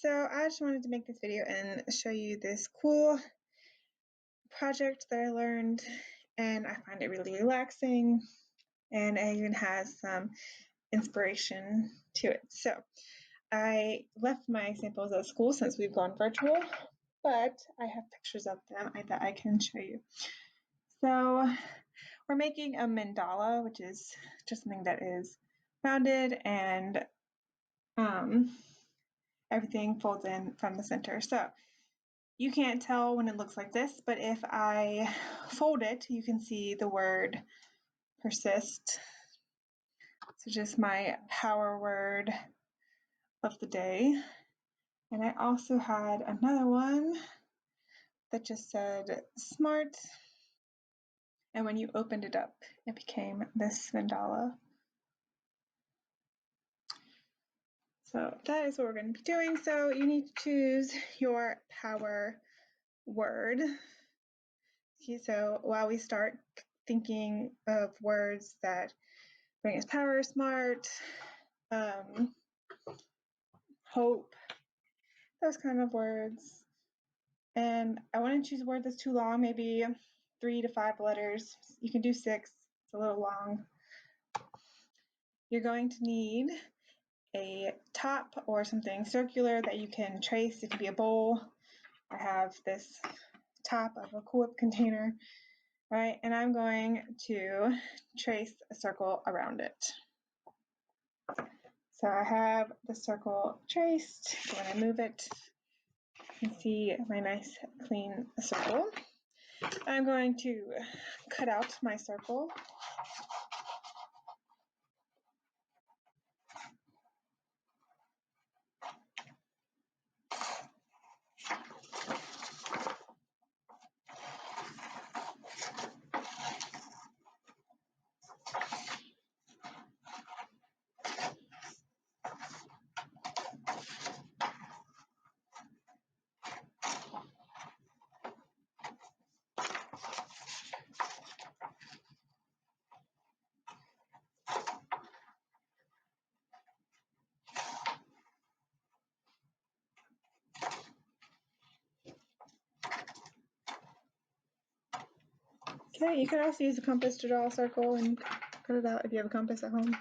So I just wanted to make this video and show you this cool project that I learned, and I find it really relaxing, and it even has some inspiration to it. So I left my samples at school since we've gone virtual, but I have pictures of them that I can show you. So we're making a mandala, which is just something that is rounded and everything folds in from the center. So you can't tell when it looks like this, but if I fold it, you can see the word persist. So just my power word of the day. And I also had another one that just said smart. And when you opened it up, it became this mandala. So that is what we're going to be doing. So you need to choose your power word. So while we start thinking of words that bring us power, smart, hope, those kind of words. And I wouldn't choose a word that's too long, maybe 3 to 5 letters. You can do 6, it's a little long. You're going to need a top or something circular that you can trace. It could be a bowl. I have this top of a Cool Whip container, right? And I'm going to trace a circle around it. So I have the circle traced. When I move it, you can see my nice clean circle. I'm going to cut out my circle. Okay, you can also use a compass to draw a circle and cut it out if you have a compass at home.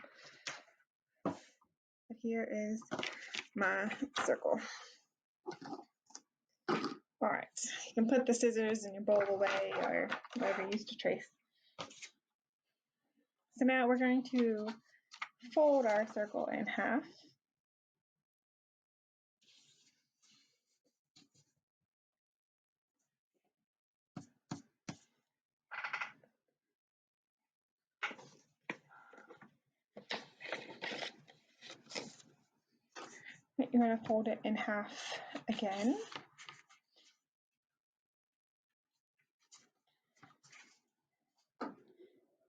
But here is my circle. All right, you can put the scissors in your bowl away or whatever you used to trace. So now we're going to fold our circle in half. You're going to fold it in half again.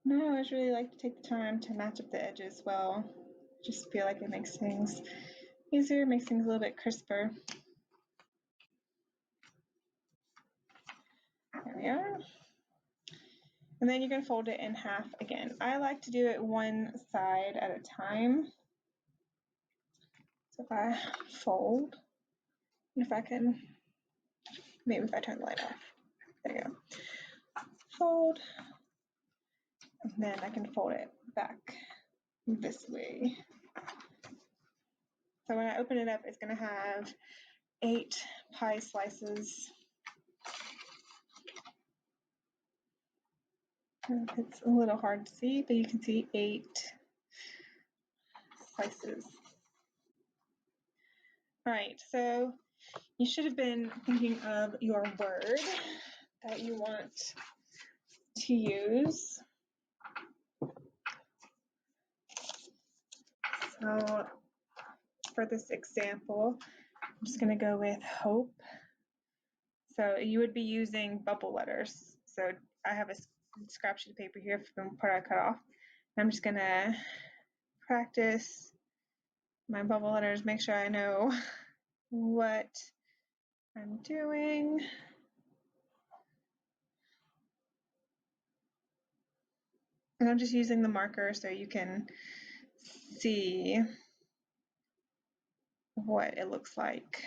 Now I always really like to take the time to match up the edges well. Just feel like it makes things easier, makes things a little bit crisper. There we are. And then you're going to fold it in half again. I like to do it one side at a time. So if I fold, if I can, maybe if I turn the light off, there you go. Fold, and then I can fold it back this way. So when I open it up, it's going to have 8 pie slices. It's a little hard to see, but you can see 8 slices. All right, so you should have been thinking of your word that you want to use. So for this example, I'm just going to go with hope. So you would be using bubble letters. So I have a scrap sheet of paper here from the part I cut off. I'm just going to practice my bubble letters, make sure I know what I'm doing. And I'm just using the marker so you can see what it looks like.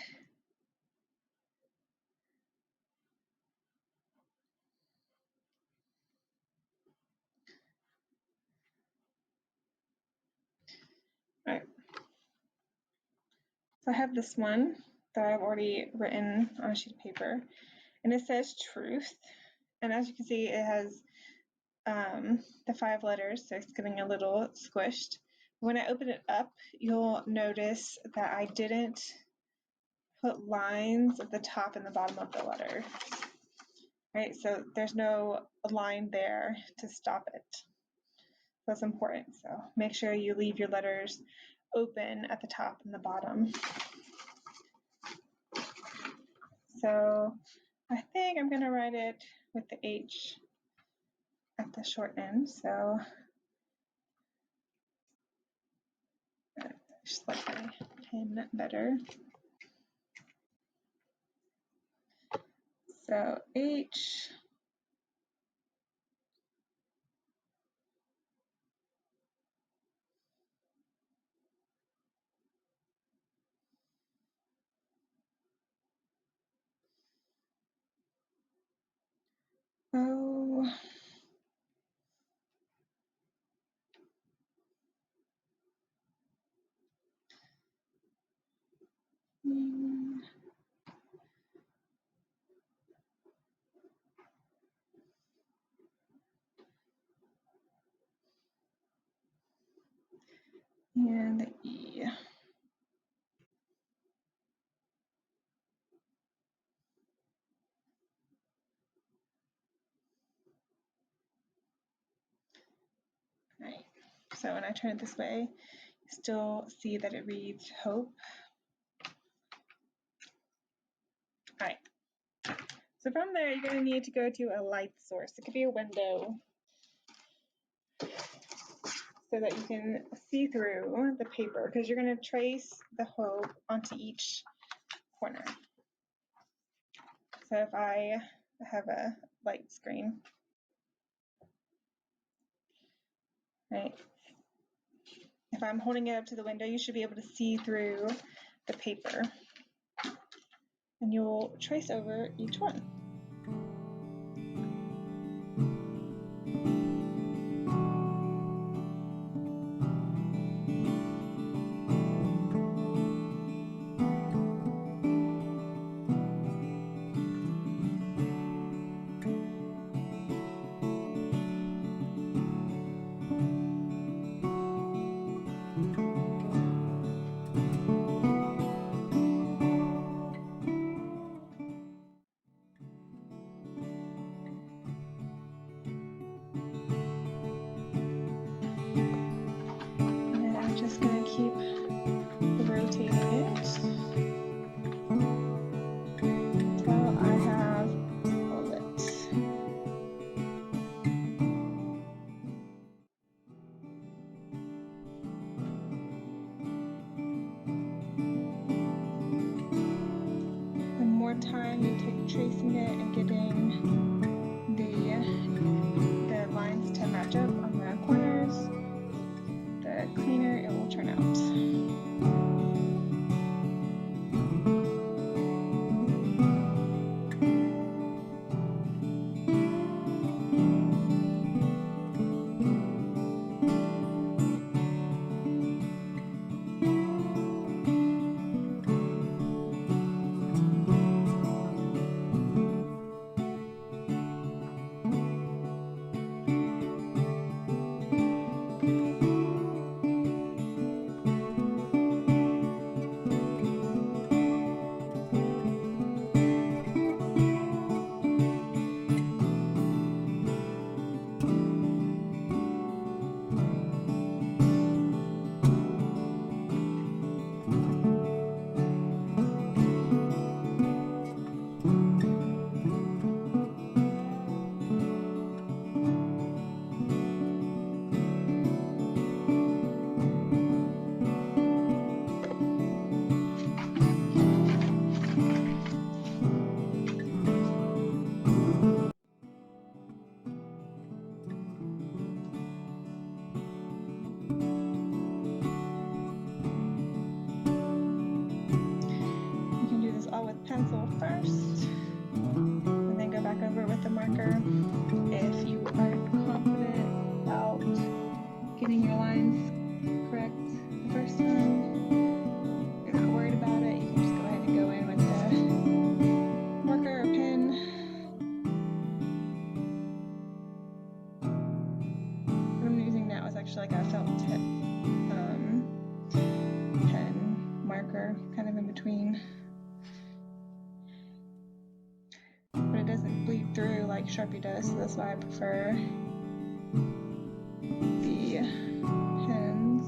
I have this one that I've already written on a sheet of paper, and it says truth. And as you can see, it has the 5 letters, so it's getting a little squished. When I open it up, you'll notice that I didn't put lines at the top and the bottom of the letter. Right, so there's no line there to stop it. That's important. So make sure you leave your letters open at the top and the bottom. So I think I'm going to write it with the H at the short end. So just like my pen better. So H. O. And the E. Right. So when I turn it this way, you still see that it reads hope. All right. So from there, you're going to need to go to a light source. It could be a window, so that you can see through the paper, because you're going to trace the hope onto each corner. So if I have a light screen, right? If I'm holding it up to the window, you should be able to see through the paper, and you'll trace over each one. And I'm just going to keep rotating it until I have all it. The more time you take tracing it and getting the lines to match up on the corners, the cleaner it will turn out. actually like a felt tip pen marker, kind of in between. But it doesn't bleed through like Sharpie does, so that's why I prefer the pens.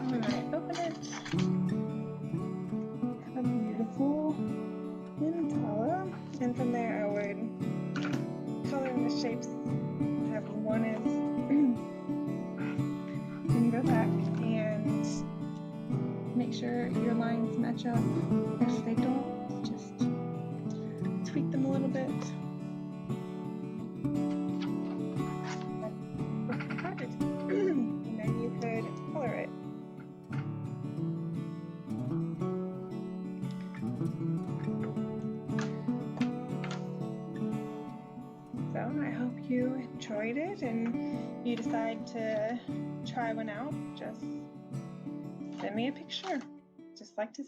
When I open it, have a beautiful Mandala, and from there I would color in the shapes. Have one is then go back and make sure your lines match up. If they don't, just tweak them a little bit. And then you could color it. So I hope you enjoyed it, and you decide to try one out, just send me a picture. Just like to